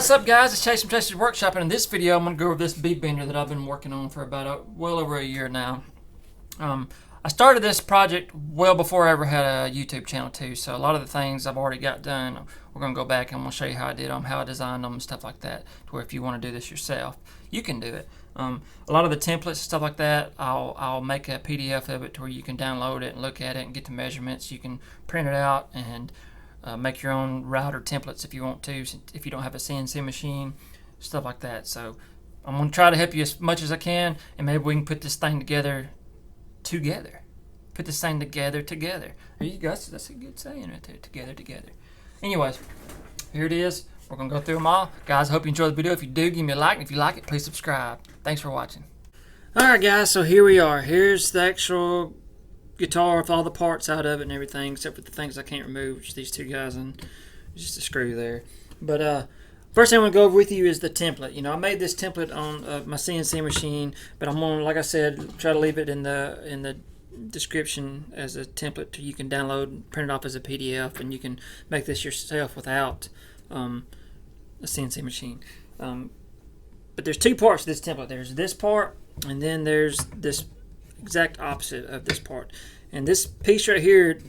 What's up, guys? It's Chase from Chase's Workshop, and in this video I'm going to go over this bead bender that I've been working on for about well over a year now. I started this project well before I ever had a YouTube channel too, so a lot of the things I've already got done. We're going to go back and I'm going to show you how I did them, how I designed them, and stuff like that, to where if you want to do this yourself, you can do it. A lot of the templates and stuff like that, I'll make a PDF of it to where you can download it and look at it and get the measurements. You can print it out and make your own router templates if you want to, if you don't have a CNC machine, stuff like that. So I'm going to try to help you as much as I can, and maybe we can put this thing together. Put this thing together. There you go. That's a good saying right there. Together. Anyways, here it is. We're going to go through them all. Guys, I hope you enjoy the video. If you do, give me a like. And if you like it, please subscribe. Thanks for watching. Alright, guys. So here we are. Here's the actual guitar with all the parts out of it and everything, except for the things I can't remove, which these two guys and just a screw there. But first thing I want to go over with you is the template. I made this template on my CNC machine, but I'm going to, like I said, try to leave it in the description as a template you can download and print it off as a PDF, and you can make this yourself without a CNC machine. But there's two parts to this template. There's this part, and then there's this exact opposite of this part. And this piece right here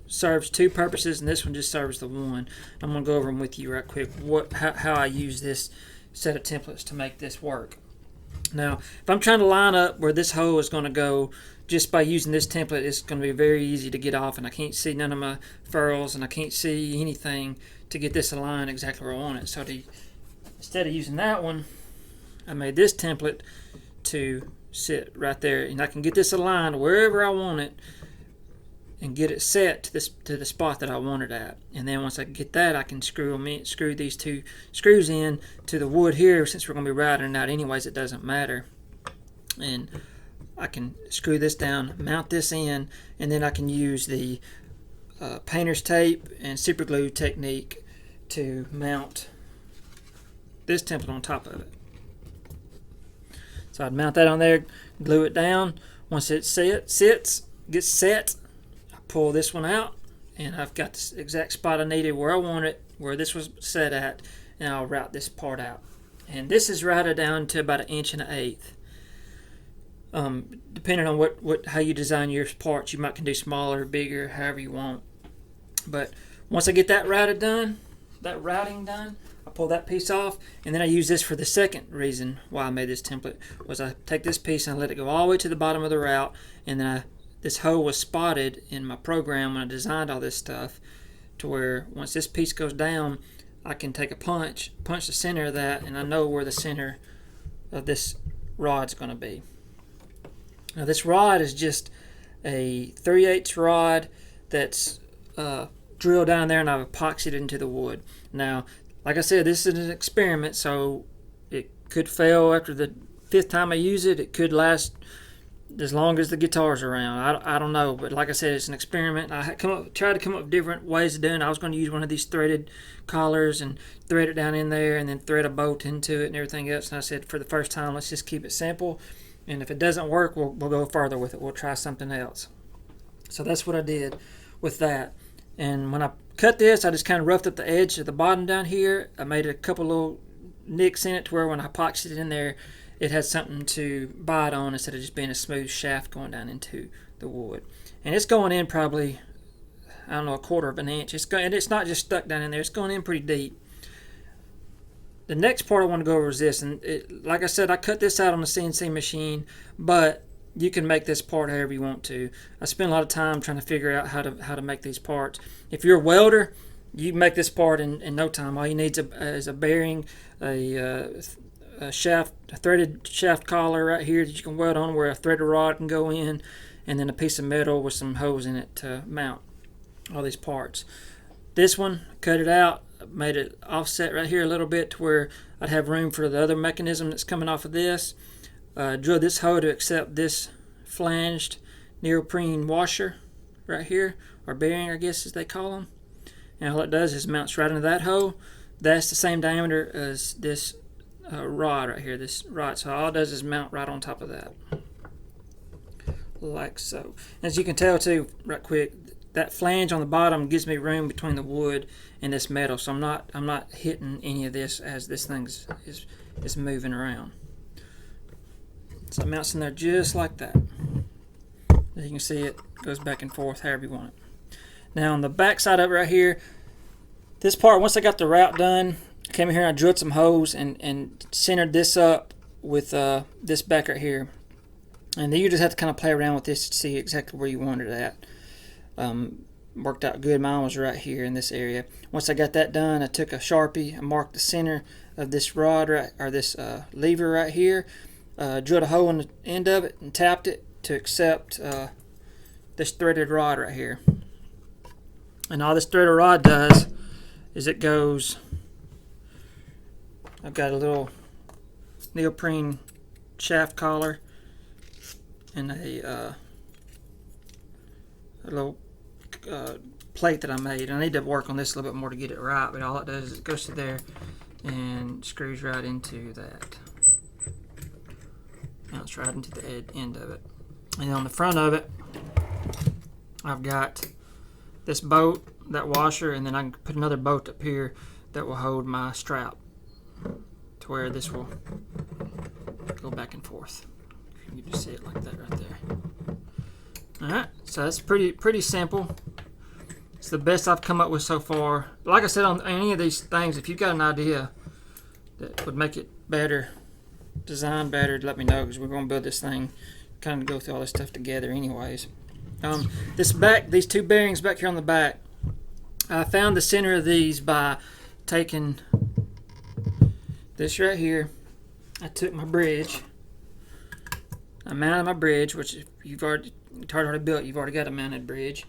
serves two purposes, and this one just serves the one. I'm going to go over them with you right quick, how I use this set of templates to make this work. Now, if I'm trying to line up where this hole is going to go, just by using this template, it's going to be very easy to get off, and I can't see none of my furrows, and I can't see anything to get this aligned exactly where I want it. So instead of using that one, I made this template to sit right there, and I can get this aligned wherever I want it and get it set to the spot that I want it at. And then once I get that, I can screw these two screws in to the wood here. Since we're going to be routing it out anyways, it doesn't matter. And I can screw this down, mount this in, and then I can use the painter's tape and super glue technique to mount this template on top of it. So I'd mount that on there, glue it down. Once it gets set, I pull this one out, and I've got the exact spot I needed where I want it, where this was set at, and I'll route this part out. And this is routed down to about 1.1 inches. Depending on how you design your parts, you might can do smaller, bigger, however you want. But once I get that routing done, I pull that piece off, and then I use this for the second reason why I made this template. Was I take this piece and I let it go all the way to the bottom of the route, and then this hole was spotted in my program when I designed all this stuff, to where once this piece goes down, I can take a punch the center of that, and I know where the center of this rod's going to be. Now this rod is just a 3/8 rod that's drilled down there, and I've epoxied it into the wood. Now, like I said, this is an experiment, so it could fail after the 5th time I use it. It could last as long as the guitar's around. I don't know, but like I said, it's an experiment. I tried to come up with different ways of doing it. I was going to use one of these threaded collars and thread it down in there, and then thread a bolt into it and everything else. And I said, for the first time, let's just keep it simple. And if it doesn't work, we'll go further with it. We'll try something else. So that's what I did with that. And when I cut this, I just kind of roughed up the edge of the bottom down here. I made a couple little nicks in it to where when I epoxied it in there, it had something to bite on instead of just being a smooth shaft going down into the wood. And it's going in probably, I don't know, 1/4 inch. And it's not just stuck down in there. It's going in pretty deep. The next part I want to go over is this. And like I said, I cut this out on the CNC machine, but you can make this part however you want to. I spent a lot of time trying to figure out how to make these parts. If you're a welder, you make this part in no time. All you need is a bearing, a threaded shaft collar right here that you can weld on where a threaded rod can go in, and then a piece of metal with some holes in it to mount all these parts. This one, cut it out, made it offset right here a little bit to where I'd have room for the other mechanism that's coming off of this. Drill this hole to accept this flanged neoprene washer right here, or bearing, I guess as they call them. And all it does is mounts right into that hole. That's the same diameter as this rod right here, this rod. So all it does is mount right on top of that, like so. As you can tell too, right quick, that flange on the bottom gives me room between the wood and this metal, so I'm not hitting any of this as this thing is moving around. So it mounts in there just like that. As you can see, it goes back and forth however you want it. Now on the back side of it right here, this part, once I got the route done, I came in here and I drilled some holes and centered this up with this back right here. And then you just have to kind of play around with this to see exactly where you want it at. Worked out good. Mine was right here in this area. Once I got that done, I took a Sharpie and marked the center of this rod this lever right here. Drilled a hole in the end of it and tapped it to accept this threaded rod right here. And all this threaded rod does is it goes, I've got a little neoprene shaft collar and a little plate that I made. I need to work on this a little bit more to get it right, but all it does is it goes to there and screws right into that. Mounts right into the end of it. And on the front of it, I've got this bolt, that washer, and then I can put another bolt up here that will hold my strap to where this will go back and forth. You can just see it like that right there. Alright, so that's pretty simple. It's the best I've come up with so far. Like I said, on any of these things, if you've got an idea that would make it better, design better, let me know, because we're going to build this thing, kind of go through all this stuff together anyways. These two bearings back here on the back, I found the center of these by taking this right here. I took my bridge, I mounted my bridge, which if you've already built, you've already got a mounted bridge.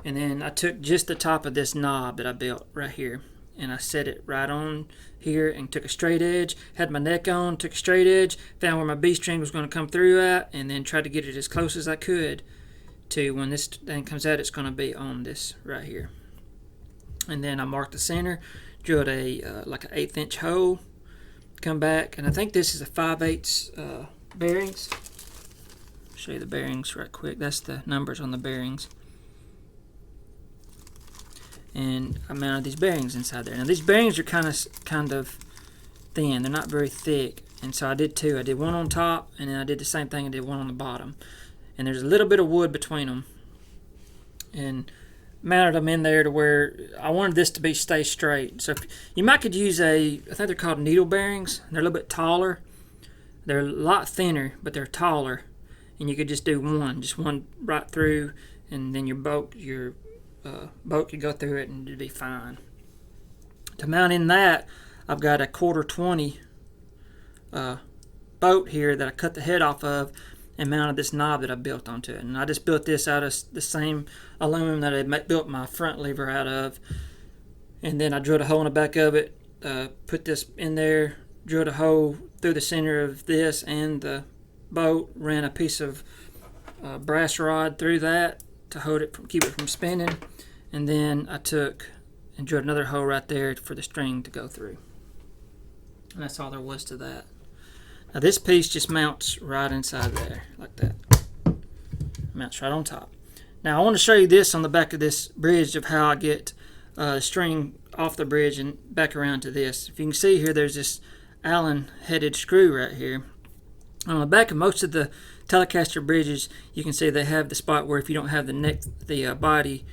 And then I took just the top of this knob that I built right here, and I set it right on here and took a straight edge, had my neck on, took a straight edge, found where my B-string was going to come through at, and then tried to get it as close as I could to when this thing comes out, it's going to be on this right here. And then I marked the center, drilled like an 1/8 inch hole, come back, and I think this is a 5/8 bearings. Show you the bearings right quick. That's the numbers on the bearings. And I mounted these bearings inside there. Now these bearings are kind of thin. They're not very thick. And so I did two. I did one on top, and then I did the same thing. I did one on the bottom. And there's a little bit of wood between them. And mounted them in there to where I wanted this to stay straight. So you might could use I think they're called needle bearings. They're a little bit taller. They're a lot thinner, but they're taller. And you could just do one right through, and then your boat could go through it and it'd be fine. To mount in that, I've got a 1/4-20 boat here that I cut the head off of and mounted this knob that I built onto it. And I just built this out of the same aluminum that I built my front lever out of. And then I drilled a hole in the back of it, put this in there, drilled a hole through the center of this and the boat, ran a piece of brass rod through that to hold it, keep it from spinning. And then I took and drilled another hole right there for the string to go through. And that's all there was to that. Now this piece just mounts right inside there, like that. Mounts right on top. Now I want to show you this on the back of this bridge of how I get the string off the bridge and back around to this. If you can see here, there's this Allen headed screw right here. On the back of most of the Telecaster bridges, you can see they have the spot where if you don't have the body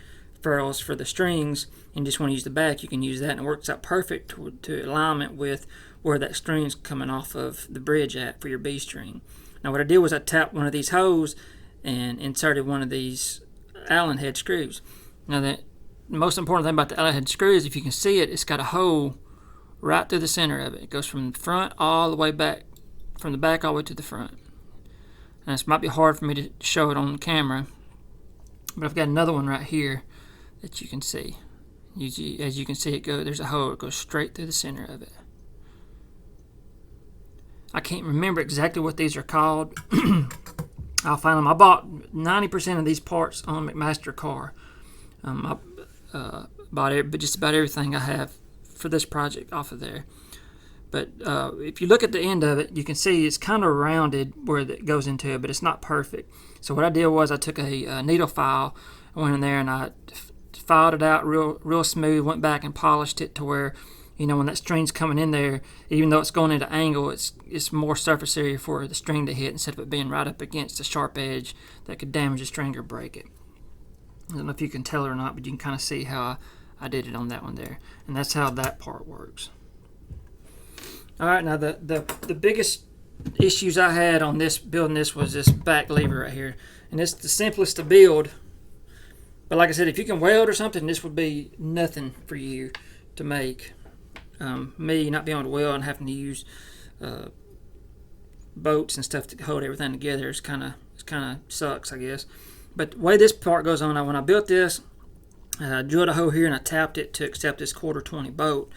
furrows for the strings and just want to use the back, you can use that, and it works out perfect to alignment with where that string's coming off of the bridge at for your B string. Now what I did was I tapped one of these holes and inserted one of these Allen head screws. Now the most important thing about the Allen head screw is if you can see it, it's got a hole right through the center of it. It goes from the front all the way back, from the back all the way to the front. And this might be hard for me to show it on camera, but I've got another one right here that you can see. As you can see, there's a hole. It goes straight through the center of it. I can't remember exactly what these are called. I'll find them. I bought 90% of these parts on McMaster car. I bought just about everything I have for this project off of there. But if you look at the end of it, you can see it's kind of rounded where it goes into it, but it's not perfect. So what I did was I took a needle file I went in there and I filed it out real smooth, went back and polished it to where, you know, when that string's coming in there, even though it's going into angle, it's more surface area for the string to hit instead of it being right up against a sharp edge that could damage the string or break it. I don't know if you can tell or not, but you can kind of see how I did it on that one there. And that's how that part works. Alright, now the biggest issues I had on this building this was this back lever right here. And it's the simplest to build. But like I said, if you can weld or something, this would be nothing for you to make. Me not being able to weld and having to use bolts and stuff to hold everything together is kind of sucks, I guess. But the way this part goes on, when I built this, I drilled a hole here and I tapped it to accept this 1/4 20 bolt,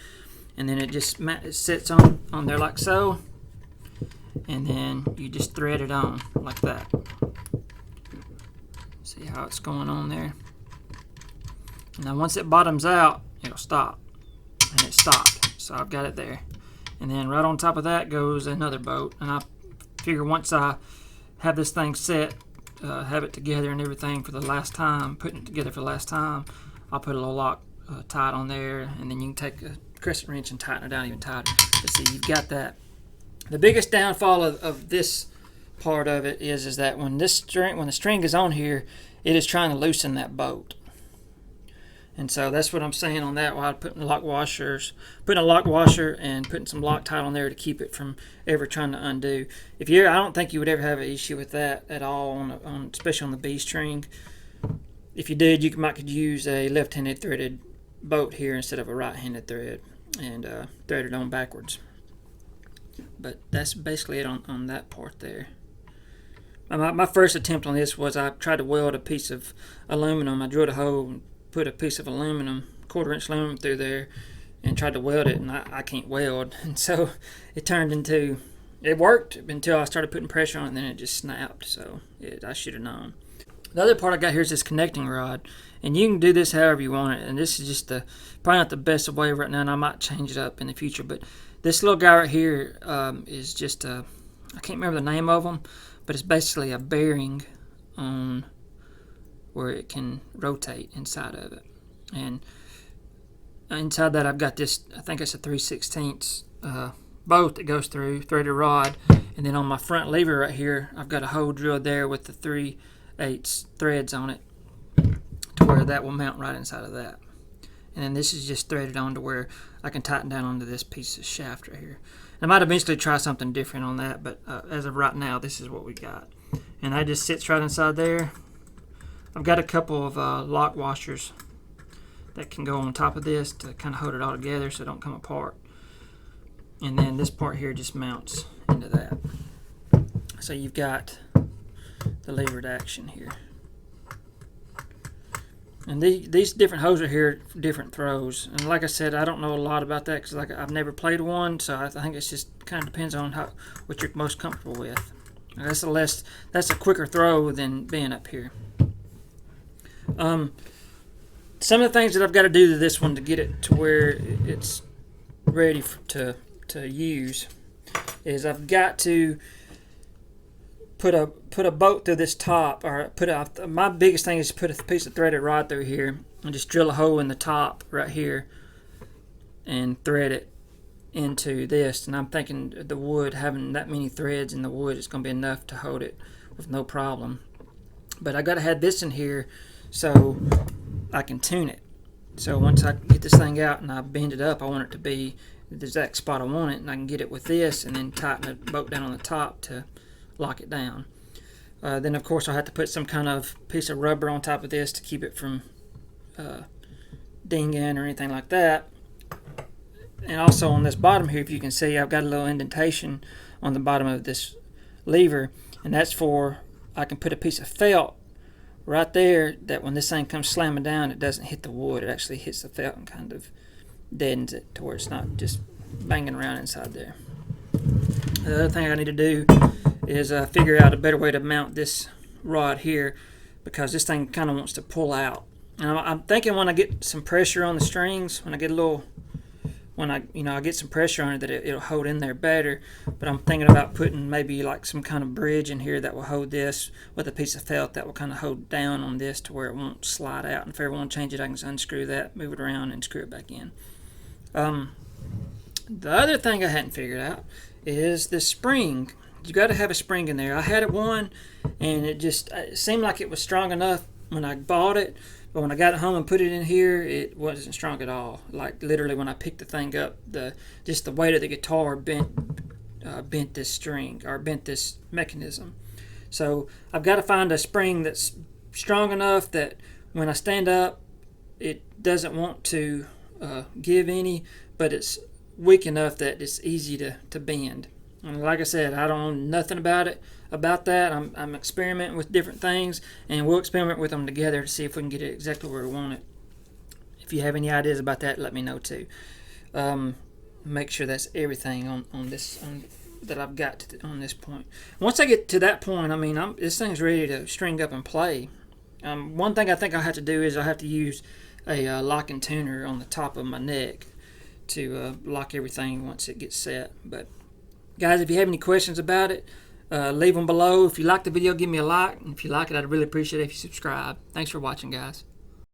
and then it sits on there like so, and then you just thread it on like that. See how it's going on there? Now once it bottoms out, it'll stop, and it stopped. So I've got it there, and then right on top of that goes another bolt, and I figure once I have this thing set, have it together and everything for the last time, putting it together for the last time, I'll put a little lock tight on there, and then you can take a crescent wrench and tighten it down even tighter. But see, you've got that. The biggest downfall of this part of it is that when the string is on here, it is trying to loosen that bolt. And so that's what I'm saying on that, while putting a lock washer and putting some Loctite on there to keep it from ever trying to undo. I don't think you would ever have an issue with that at all, especially on the B string. If you did, you could use a left-handed threaded bolt here instead of a right-handed thread, and thread it on backwards. But that's basically it on that part there. My first attempt on this was I tried to weld a piece of aluminum. I drilled a hole and put a piece of aluminum, 1/4 inch aluminum through there, and tried to weld it, and I can't weld. And so it worked until I started putting pressure on it, and then it just snapped. So I should have known. The other part I got here is this connecting rod, and you can do this however you want it. And this is just probably not the best way right now, and I might change it up in the future. But this little guy right here is just I can't remember the name of them, but it's basically a bearing on where it can rotate inside of it. And inside that I've got this, I think it's a 3/16 bolt that goes through, threaded rod, and then on my front lever right here, I've got a hole drilled there with the 3/8 threads on it to where that will mount right inside of that. And then this is just threaded on to where I can tighten down onto this piece of shaft right here. I might eventually try something different on that, but as of right now, this is what we got. And that just sits right inside there. I've got a couple of lock washers that can go on top of this to kind of hold it all together so it don't come apart. And then this part here just mounts into that. So you've got the levered action here. And these different holes are here for different throws. And like I said, I don't know a lot about that because I've never played one, so I think it's just kind of depends on what you're most comfortable with. That's a quicker throw than being up here. Some of the things that I've got to do to this one to get it to where it's ready to use is I've got to put a bolt through this top, or my biggest thing is to put a piece of threaded rod through here and just drill a hole in the top right here and thread it into this. And I'm thinking the wood, having that many threads in the wood, is going to be enough to hold it with no problem. But I got to have this in here so I can tune it. So once I get this thing out and I bend it up, I want it to be the exact spot I want it, and I can get it with this and then tighten the bolt down on the top to lock it down. Then of course I'll have to put some kind of piece of rubber on top of this to keep it from dinging or anything like that. And also on this bottom here, if you can see, I've got a little indentation on the bottom of this lever, and that's for I can put a piece of felt right there that when this thing comes slamming down, it doesn't hit the wood. It actually hits the felt and kind of deadens it to where it's not just banging around inside there. The other thing I need to do is figure out a better way to mount this rod here, because this thing kind of wants to pull out. And I'm thinking when I get some pressure on the strings, when I get a little when I get some pressure on it, that it'll hold in there better. But I'm thinking about putting maybe like some kind of bridge in here that will hold this with a piece of felt that will kind of hold down on this to where it won't slide out. And if I ever want to change it, I can just unscrew that, move it around, and screw it back in. The other thing I hadn't figured out is the spring. You got to have a spring in there. I had one, and it seemed like it was strong enough when I bought it, but when I got it home and put it in here, it wasn't strong at all. Like literally, when I picked the thing up, just the weight of the guitar bent this string, or bent this mechanism. So I've got to find a spring that's strong enough that when I stand up, it doesn't want to give any, but it's weak enough that it's easy to bend. And like I said, I don't know nothing about that. I'm experimenting with different things, and we'll experiment with them together to see if we can get it exactly where we want it. If you have any ideas about that, let me know too. Make sure that's everything on that I've got on this point. Once I get to that point, I mean, this thing's ready to string up and play. One thing I think I'll have to do is I'll have to use a locking tuner on the top of my neck to lock everything once it gets set. But guys, if you have any questions about it, leave them below. If you like the video, give me a like. And if you like it, I'd really appreciate it if you subscribe. Thanks for watching, guys.